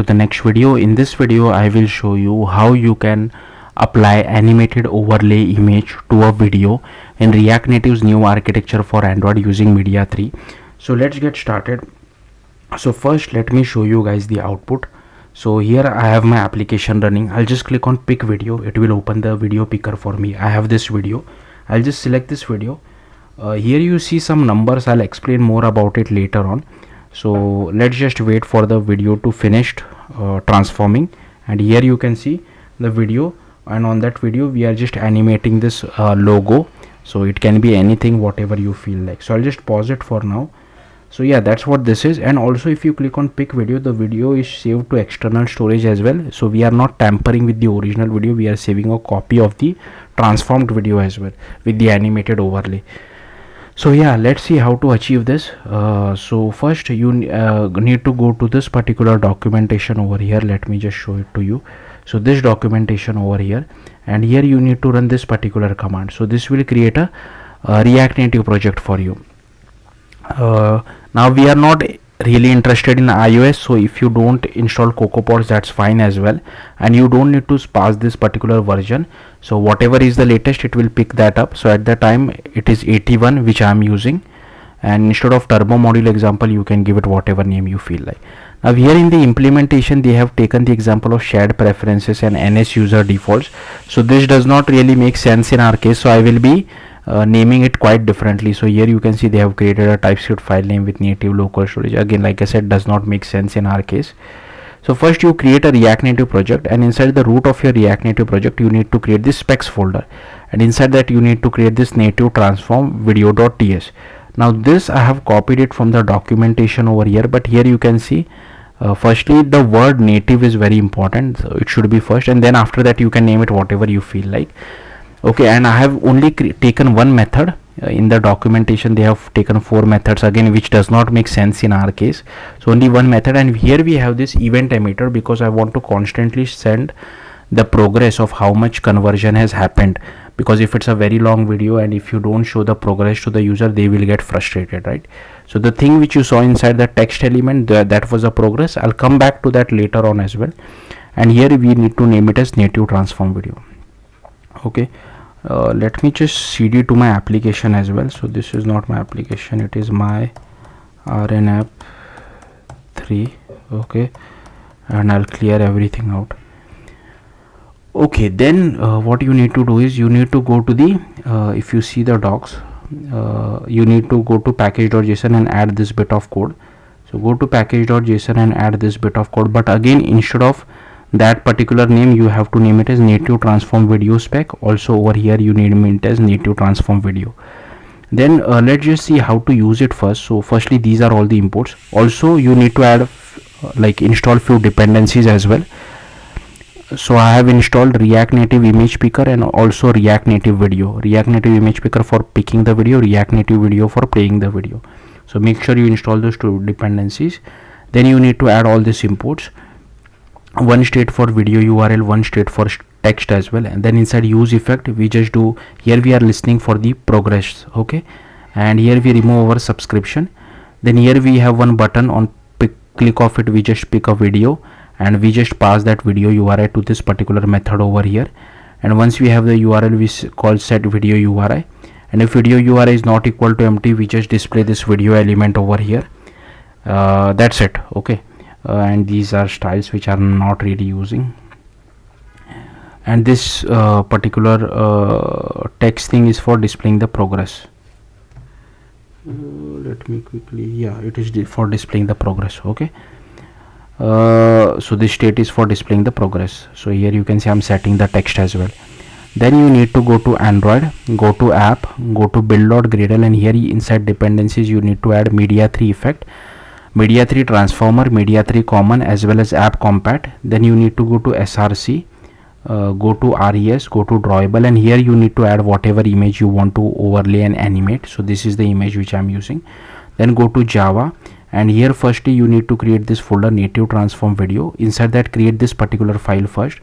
to the next video. In this video I will show you how you can apply animated overlay image to a video in React Native's new architecture for Android using Media 3. So let's get started. So first let me show you guys the output. So here I have my application running. I'll just click on pick video. It will open the video picker for me. I have this video. I'll just select this video. Here you see some numbers. I'll explain more about it later on. So let's just wait for the video to finish transforming, and here you can see the video, and on that video we are just animating this logo. So it can be anything, whatever you feel like. So I'll just pause it for now. So yeah, that's what this is. And also if you click on pick video, the video is saved to external storage as well. So we are not tampering with the original video, we are saving a copy of the transformed video as well with the animated overlay. So yeah, let's see how to achieve this. So first you need to go to this particular documentation over here. Let me just show it to you. So this documentation over here, and here you need to run this particular command. So this will create a React Native project for you. Now we are not really interested in iOS, so if you don't install CocoaPods, that's fine as well, and you don't need to pass this particular version. So whatever is the latest, it will pick that up. So at the time it is 81 which I am using, and instead of turbo module example you can give it whatever name you feel like. Now here in the implementation they have taken the example of shared preferences and NS user defaults. So this does not really make sense in our case, so I will be naming it quite differently. So here you can see they have created a TypeScript file name with native local storage. Again, like I said, does not make sense in our case. So first you create a React Native project, and inside the root of your React Native project you need to create this specs folder, and inside that you need to create this native transform video.ts. Now this I have copied it from the documentation over here, but here you can see firstly the word native is very important, so it should be first, and then after that you can name it whatever you feel like. Okay, and I have only taken one method. In the documentation they have taken 4 methods again, which does not make sense in our case. So only one method, and here we have this event emitter because I want to constantly send the progress of how much conversion has happened, because if it's a very long video and if you don't show the progress to the user, they will get frustrated, right? So the thing which you saw inside the text element, that was the progress. I'll come back to that later on as well. And here we need to name it as native transform video. Okay, let me just cd to my application as well. So this is not my application, it is my RNapp 3. Okay, and I'll clear everything out. Okay, then what you need to do is you need to go to the if you see the docs, you need to go to package.json and add this bit of code. So go to package.json and add this bit of code, but again instead of that particular name you have to name it as native transform video spec. Also over here you need to name it as native transform video. Then let's just see how to use it first. So firstly these are all the imports. Also you need to add like install few dependencies as well. So I have installed React Native image picker and also React Native video. React Native image picker for picking the video, React Native video for playing the video. So make sure you install those 2 dependencies. Then you need to add all these imports. One state for video URL, one state for text as well, and then inside use effect we just do, here we are listening for the progress. Okay, and here we remove our subscription. Then here we have one button, on click of it we just pick a video, and we just pass that video URI to this particular method over here. And once we have the URL, we call set video URI, and if video URI is not equal to empty, we just display this video element over here. That's it. Okay, and these are styles which are not really using, and this particular text thing is for displaying the progress. Let me quickly, yeah, it is for displaying the progress. Okay, so this state is for displaying the progress. So here you can see I'm setting the text as well. Then you need to go to Android, go to app, go to build.gradle, and here inside dependencies you need to add Media 3 effect, Media 3 transformer, Media 3 common, as well as app compat. Then you need to go to src, go to res, go to drawable, and here you need to add whatever image you want to overlay and animate. So this is the image which I'm using. Then go to Java, and here firstly you need to create this folder native transform video. Inside that create this particular file first.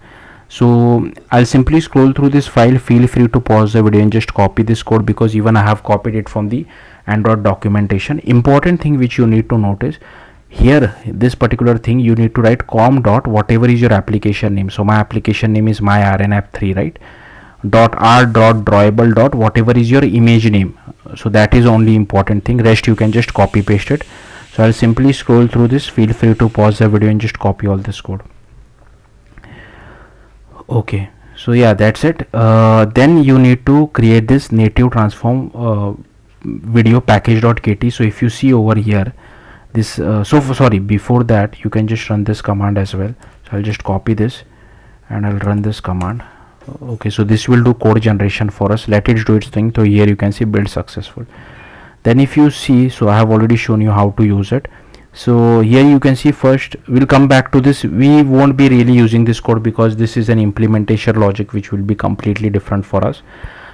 So I'll simply scroll through this file. Feel free to pause the video and just copy this code, because even I have copied it from the Android documentation. Important thing which you need to notice, here this particular thing you need to write com dot whatever is your application name. So my application name is my RNApp3, right? Dot r dot drawable dot whatever is your image name. So that is only important thing, rest you can just copy paste it. So I'll simply scroll through this. Feel free to pause the video and just copy all this code. Okay, so yeah, that's it. Then you need to create this native transform video package.kt. So if you see over here this sorry, before that you can just run this command as well. So I'll just copy this and I'll run this command. Okay, so this will do code generation for us. Let it do its thing. So here you can see build successful. Then if you see, so I have already shown you how to use it. So here you can see, first we'll come back to this. We won't be really using this code because this is an implementation logic which will be completely different for us.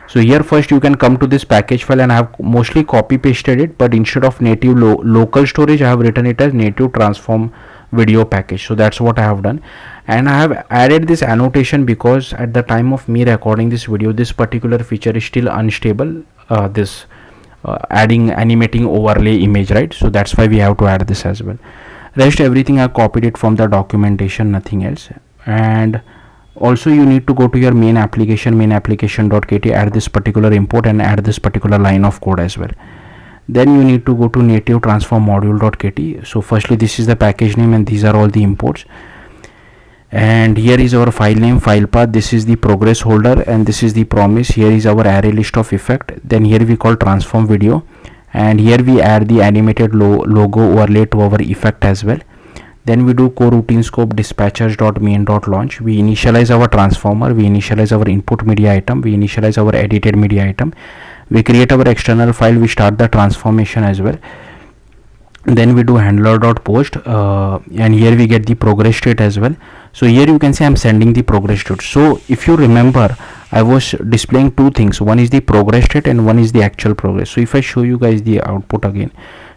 So here first you can come to this package file, and I have mostly copy pasted it, but instead of native local storage I have written it as native transform video package. So that's what I have done, and I have added this annotation because at the time of me recording this video this particular feature is still unstable, this adding animating overlay image, right? So that's why we have to add this as well. Rest everything I copied it from the documentation, nothing else. And also you need to go to your main application.kt, add this particular import and add this particular line of code as well. Then you need to go to native transform module.kt. So firstly this is the package name and these are all the imports, and here is our file name, file path, this is the progress holder, and this is the promise. Here is our array list of effect. Then here we call transform video, and here we add the animated logo overlay to our effect as well. Then we do coroutine scope dispatchers.main.launch. We initialize our transformer, we initialize our input media item, we initialize our edited media item, we create our external file, we start the transformation as well. Then we do handler.post, and here we get the progress state as well. So here you can see I'm sending the progress state. So if you remember, I was displaying two things, one is the progress state and one is the actual progress. So if I show you guys the output again,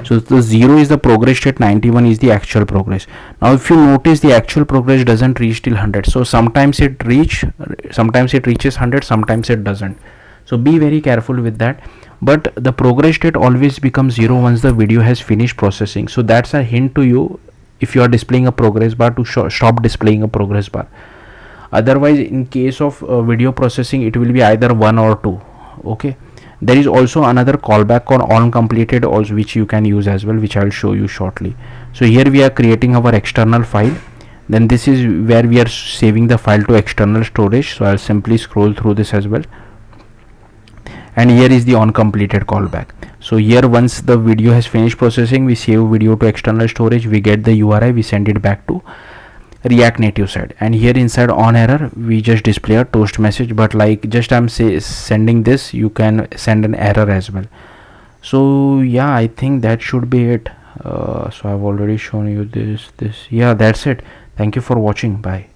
so the 0 is the progress state, 91 is the actual progress. Now if you notice, the actual progress doesn't reach till 100. So sometimes it reaches 100, sometimes it doesn't. So be very careful with that. But the progress state always becomes 0 once the video has finished processing. So that's a hint to you, if you are displaying a progress bar, to stop displaying a progress bar. Otherwise, in case of video processing, it will be either 1 or 2. Okay, there is also another callback on completed also, which you can use as well, which I will show you shortly. So here we are creating our external file. Then this is where we are saving the file to external storage. So I'll simply scroll through this as well, and here is the on completed callback. So here once the video has finished processing, we save video to external storage, we get the URI, we send it back to React Native side, and here inside on error we just display a toast message. But like just I'm sending this, you can send an error as well. So yeah, I think that should be it. So I've already shown you this. Yeah, that's it. Thank you for watching. Bye.